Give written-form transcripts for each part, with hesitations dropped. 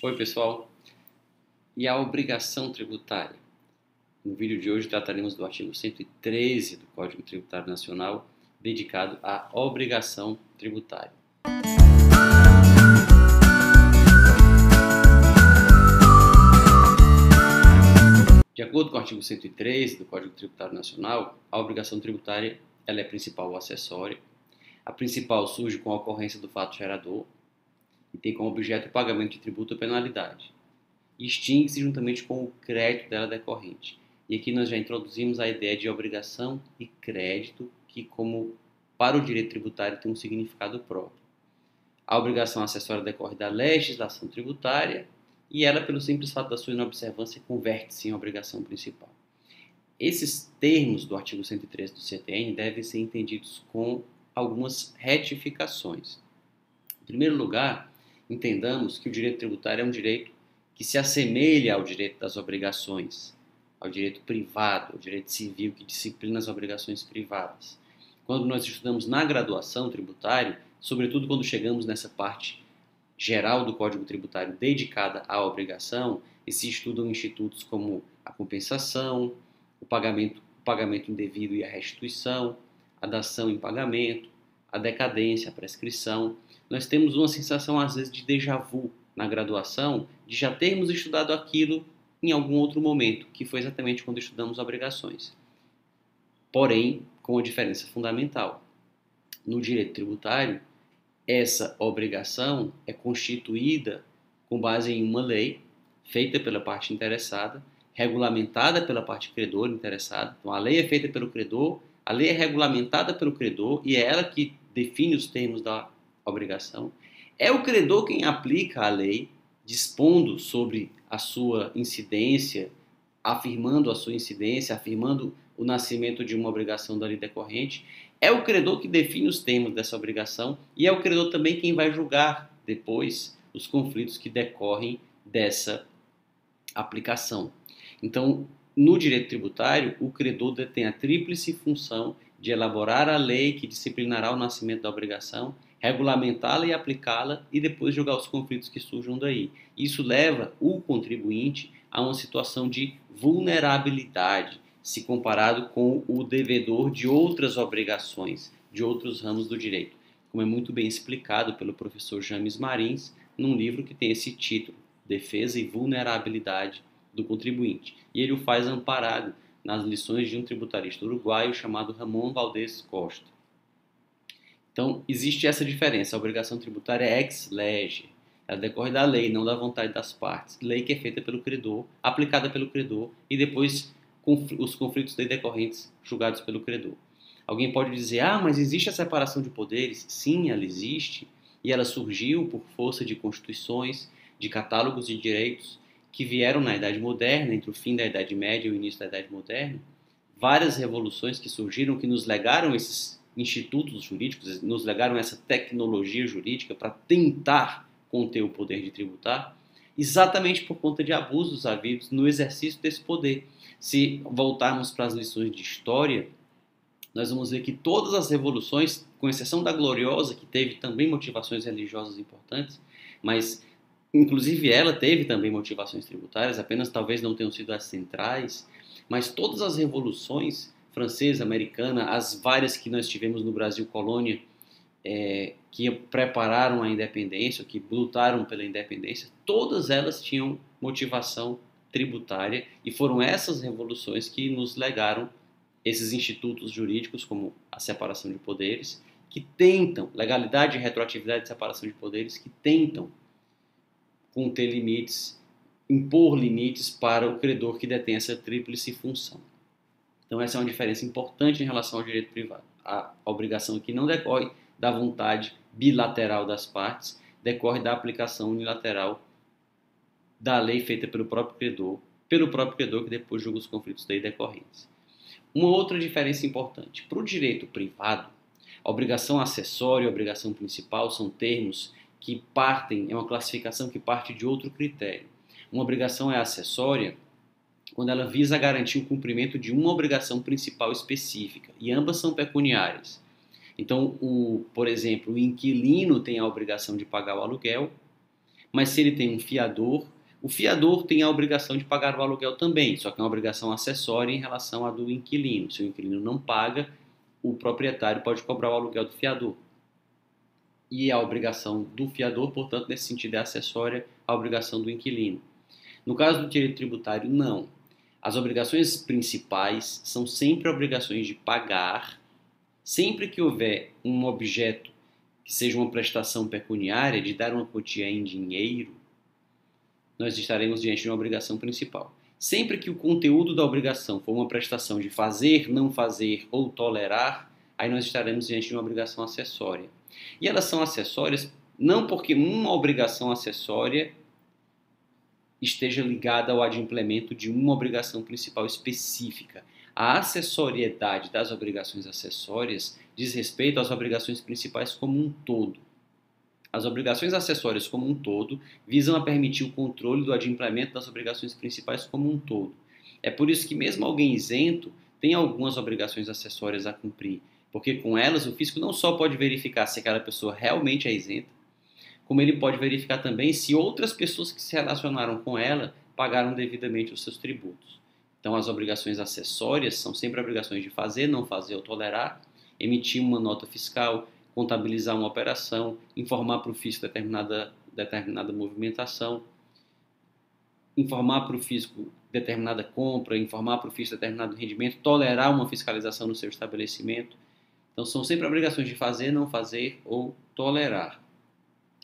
Oi, pessoal. E a obrigação tributária? No vídeo de hoje trataremos do artigo 113 do Código Tributário Nacional, dedicado à obrigação tributária. De acordo com o artigo 113 do Código Tributário Nacional, a obrigação tributária ela é principal ou acessória. A principal surge com a ocorrência do fato gerador e tem como objeto o pagamento de tributo ou penalidade. E extingue-se juntamente com o crédito dela decorrente. E aqui nós já introduzimos a ideia de obrigação e crédito, que como para o direito tributário tem um significado próprio. A obrigação acessória decorre da legislação tributária e ela, pelo simples fato da sua inobservância, converte-se em obrigação principal. Esses termos do artigo 113 do CTN devem ser entendidos com algumas retificações. Em primeiro lugar, entendamos que o direito tributário é um direito que se assemelha ao direito das obrigações, ao direito privado, ao direito civil que disciplina as obrigações privadas. Quando nós estudamos na graduação tributária, sobretudo quando chegamos nessa parte geral do Código Tributário dedicada à obrigação, e se estudam institutos como a compensação, o pagamento indevido e a restituição, a dação em pagamento, a decadência, a prescrição. Nós temos uma sensação, às vezes, de déjà vu na graduação, de já termos estudado aquilo em algum outro momento, que foi exatamente quando estudamos obrigações. Porém, com uma diferença fundamental. No direito tributário, essa obrigação é constituída com base em uma lei feita pela parte interessada, regulamentada pela parte credora interessada. Então, a lei é feita pelo credor, a lei é regulamentada pelo credor e é ela que define os termos da obrigação. É o credor quem aplica a lei, dispondo sobre a sua incidência, afirmando a sua incidência, afirmando o nascimento de uma obrigação dali decorrente. É o credor que define os termos dessa obrigação e é o credor também quem vai julgar depois os conflitos que decorrem dessa aplicação. Então, no direito tributário, o credor tem a tríplice função de elaborar a lei que disciplinará o nascimento da obrigação, regulamentá-la e aplicá-la e depois julgar os conflitos que surjam daí. Isso leva o contribuinte a uma situação de vulnerabilidade, se comparado com o devedor de outras obrigações, de outros ramos do direito, como é muito bem explicado pelo professor James Marins, num livro que tem esse título, Defesa e Vulnerabilidade do Contribuinte. E ele o faz amparado nas lições de um tributarista uruguaio chamado Ramon Valdez Costa. Então, existe essa diferença. A obrigação tributária é ex lege. Ela decorre da lei, não da vontade das partes. Lei que é feita pelo credor, aplicada pelo credor e depois os conflitos daí decorrentes julgados pelo credor. Alguém pode dizer, mas existe a separação de poderes? Sim, ela existe. E ela surgiu por força de constituições, de catálogos de direitos que vieram na Idade Moderna, entre o fim da Idade Média e o início da Idade Moderna. Várias revoluções que surgiram, que nos legaram esses institutos jurídicos, nos legaram essa tecnologia jurídica para tentar conter o poder de tributar, exatamente por conta de abusos havidos no exercício desse poder. Se voltarmos para as lições de história, nós vamos ver que todas as revoluções, com exceção da Gloriosa, que teve também motivações religiosas importantes, mas inclusive ela teve também motivações tributárias, apenas talvez não tenham sido as centrais, mas todas as revoluções, francesa, americana, as várias que nós tivemos no Brasil colônia, que prepararam a independência, que lutaram pela independência, todas elas tinham motivação tributária e foram essas revoluções que nos legaram esses institutos jurídicos, como a separação de poderes, que tentam, legalidade, retroatividade e separação de poderes, que tentam conter limites, impor limites para o credor que detém essa tríplice função. Então essa é uma diferença importante em relação ao direito privado. A obrigação aqui não decorre da vontade bilateral das partes, decorre da aplicação unilateral da lei feita pelo próprio credor que depois julga os conflitos daí decorrentes. Uma outra diferença importante. Para o direito privado, a obrigação acessória e a obrigação principal são termos que partem, é uma classificação que parte de outro critério. Uma obrigação é acessória quando ela visa garantir o cumprimento de uma obrigação principal específica, e ambas são pecuniárias. Então, por exemplo, o inquilino tem a obrigação de pagar o aluguel, Mas se ele tem um fiador, o fiador tem a obrigação de pagar o aluguel também, só que é uma obrigação acessória em relação à do inquilino. Se o inquilino não paga, o proprietário pode cobrar o aluguel do fiador. E a obrigação do fiador, portanto, nesse sentido, é acessória à obrigação do inquilino. No caso do direito tributário, não. As obrigações principais são sempre obrigações de pagar, sempre que houver um objeto que seja uma prestação pecuniária, de dar uma quantia em dinheiro, nós estaremos diante de uma obrigação principal. Sempre que o conteúdo da obrigação for uma prestação de fazer, não fazer ou tolerar, aí nós estaremos diante de uma obrigação acessória. E elas são acessórias não porque uma obrigação acessória esteja ligada ao adimplemento de uma obrigação principal específica. A acessoriedade das obrigações acessórias diz respeito às obrigações principais como um todo. As obrigações acessórias como um todo visam a permitir o controle do adimplemento das obrigações principais como um todo. É por isso que mesmo alguém isento tem algumas obrigações acessórias a cumprir, porque com elas o fisco não só pode verificar se aquela pessoa realmente é isenta, como ele pode verificar também se outras pessoas que se relacionaram com ela pagaram devidamente os seus tributos. Então as obrigações acessórias são sempre obrigações de fazer, não fazer ou tolerar, emitir uma nota fiscal, contabilizar uma operação, informar para o fisco determinada movimentação, informar para o fisco determinada compra, informar para o fisco determinado rendimento, tolerar uma fiscalização no seu estabelecimento. Então são sempre obrigações de fazer, não fazer ou tolerar.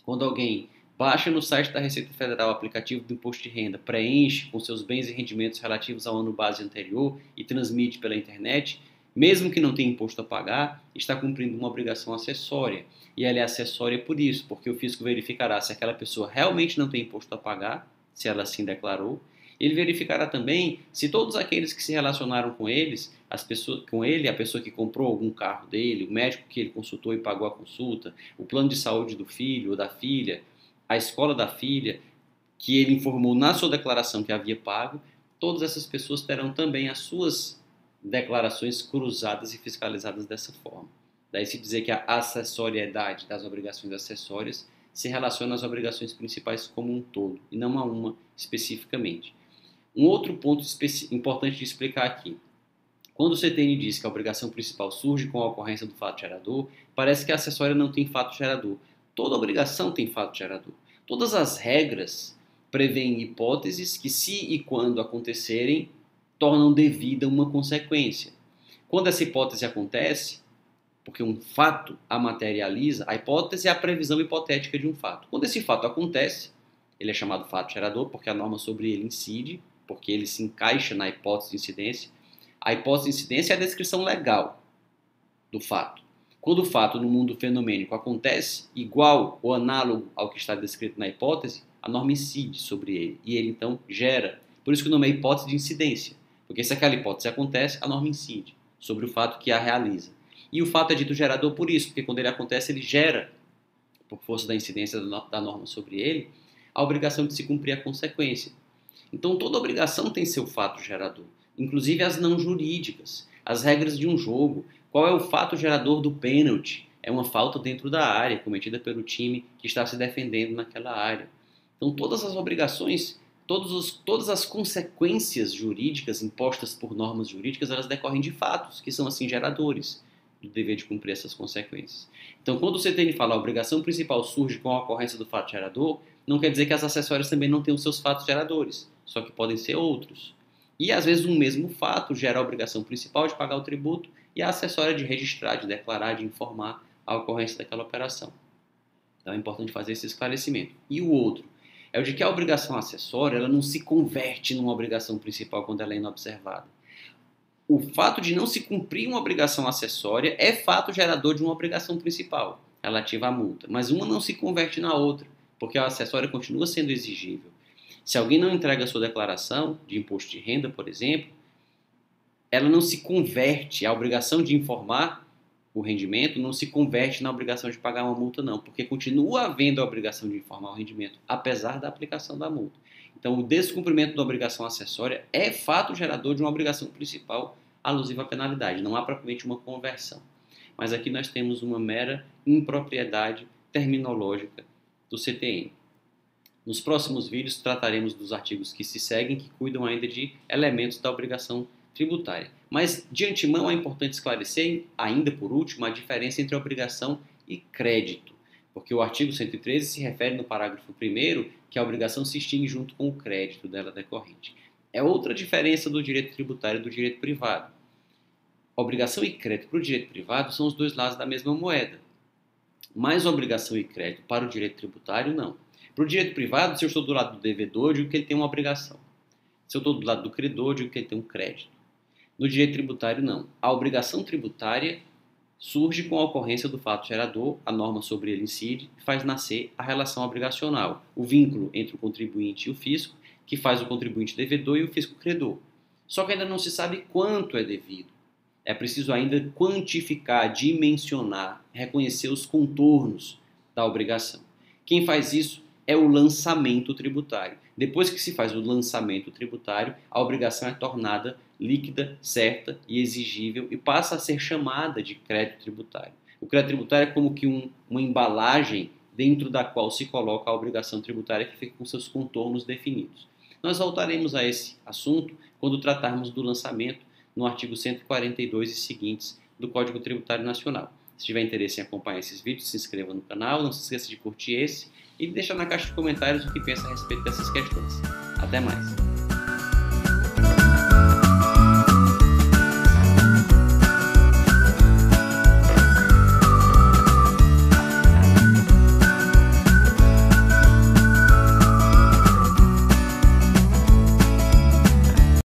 Quando alguém baixa no site da Receita Federal o aplicativo do Imposto de Renda, preenche com seus bens e rendimentos relativos ao ano base anterior e transmite pela internet, mesmo que não tenha imposto a pagar, está cumprindo uma obrigação acessória. E ela é acessória por isso, porque o fisco verificará se aquela pessoa realmente não tem imposto a pagar, se ela assim declarou. Ele verificará também se todos aqueles que se relacionaram com ele, a pessoa que comprou algum carro dele, o médico que ele consultou e pagou a consulta, o plano de saúde do filho ou da filha, a escola da filha, que ele informou na sua declaração que havia pago, todas essas pessoas terão também as suas declarações cruzadas e fiscalizadas dessa forma. Daí se dizer que a acessoriedade das obrigações acessórias se relaciona às obrigações principais como um todo, e não a uma especificamente. Um outro ponto importante de explicar aqui. Quando o CTN diz que a obrigação principal surge com a ocorrência do fato gerador, parece que a acessória não tem fato gerador. Toda obrigação tem fato gerador. Todas as regras prevêem hipóteses que, se e quando acontecerem, tornam devida uma consequência. Quando essa hipótese acontece, porque um fato a materializa, a hipótese é a previsão hipotética de um fato. Quando esse fato acontece, ele é chamado fato gerador, porque a norma sobre ele incide, porque ele se encaixa na hipótese de incidência. A hipótese de incidência é a descrição legal do fato. Quando o fato no mundo fenomênico acontece igual ou análogo ao que está descrito na hipótese, a norma incide sobre ele, e ele então gera. Por isso que o nome é hipótese de incidência, porque se aquela hipótese acontece, a norma incide sobre o fato que a realiza. E o fato é dito gerador por isso, porque quando ele acontece, ele gera, por força da incidência da norma sobre ele, a obrigação de se cumprir a consequência. Então toda obrigação tem seu fato gerador, inclusive as não jurídicas, as regras de um jogo. Qual é o fato gerador do pênalti? É uma falta dentro da área, cometida pelo time que está se defendendo naquela área. Então todas as obrigações, todas as consequências jurídicas impostas por normas jurídicas, elas decorrem de fatos, que são assim geradores do dever de cumprir essas consequências. Então quando o CTN fala a obrigação principal surge com a ocorrência do fato gerador, não quer dizer que as acessórias também não tenham seus fatos geradores, só que podem ser outros. E às vezes um mesmo fato gera a obrigação principal de pagar o tributo e a acessória de registrar, de declarar, de informar a ocorrência daquela operação. Então é importante fazer esse esclarecimento. E o outro é o de que a obrigação acessória ela não se converte numa obrigação principal quando ela é inobservada. O fato de não se cumprir uma obrigação acessória é fato gerador de uma obrigação principal, relativa à multa, mas uma não se converte na outra, porque a acessória continua sendo exigível. Se alguém não entrega a sua declaração de imposto de renda, por exemplo, ela não se converte, a obrigação de informar o rendimento não se converte na obrigação de pagar uma multa, não, porque continua havendo a obrigação de informar o rendimento, apesar da aplicação da multa. Então, o descumprimento da obrigação acessória é fato gerador de uma obrigação principal alusiva à penalidade, não há propriamente uma conversão. Mas aqui nós temos uma mera impropriedade terminológica do CTN. Nos próximos vídeos trataremos dos artigos que se seguem, que cuidam ainda de elementos da obrigação tributária. Mas, de antemão, é importante esclarecer, ainda por último, a diferença entre obrigação e crédito, porque o artigo 113 se refere no parágrafo 1º que a obrigação se extingue junto com o crédito dela decorrente. É outra diferença do direito tributário e do direito privado. Obrigação e crédito para o direito privado são os dois lados da mesma moeda, mas obrigação e crédito para o direito tributário, não. Para o direito privado, se eu estou do lado do devedor, eu digo que ele tem uma obrigação. Se eu estou do lado do credor, eu digo que ele tem um crédito. No direito tributário, não. A obrigação tributária surge com a ocorrência do fato gerador, a norma sobre ele incide e faz nascer a relação obrigacional, o vínculo entre o contribuinte e o fisco, que faz o contribuinte devedor e o fisco credor. Só que ainda não se sabe quanto é devido. É preciso ainda quantificar, dimensionar, reconhecer os contornos da obrigação. Quem faz isso é o lançamento tributário. Depois que se faz o lançamento tributário, a obrigação é tornada líquida, certa e exigível e passa a ser chamada de crédito tributário. O crédito tributário é como que uma embalagem dentro da qual se coloca a obrigação tributária que fica com seus contornos definidos. Nós voltaremos a esse assunto quando tratarmos do lançamento no artigo 142 e seguintes do Código Tributário Nacional. Se tiver interesse em acompanhar esses vídeos, se inscreva no canal, não se esqueça de curtir esse e deixa na caixa de comentários o que pensa a respeito dessas questões. Até mais!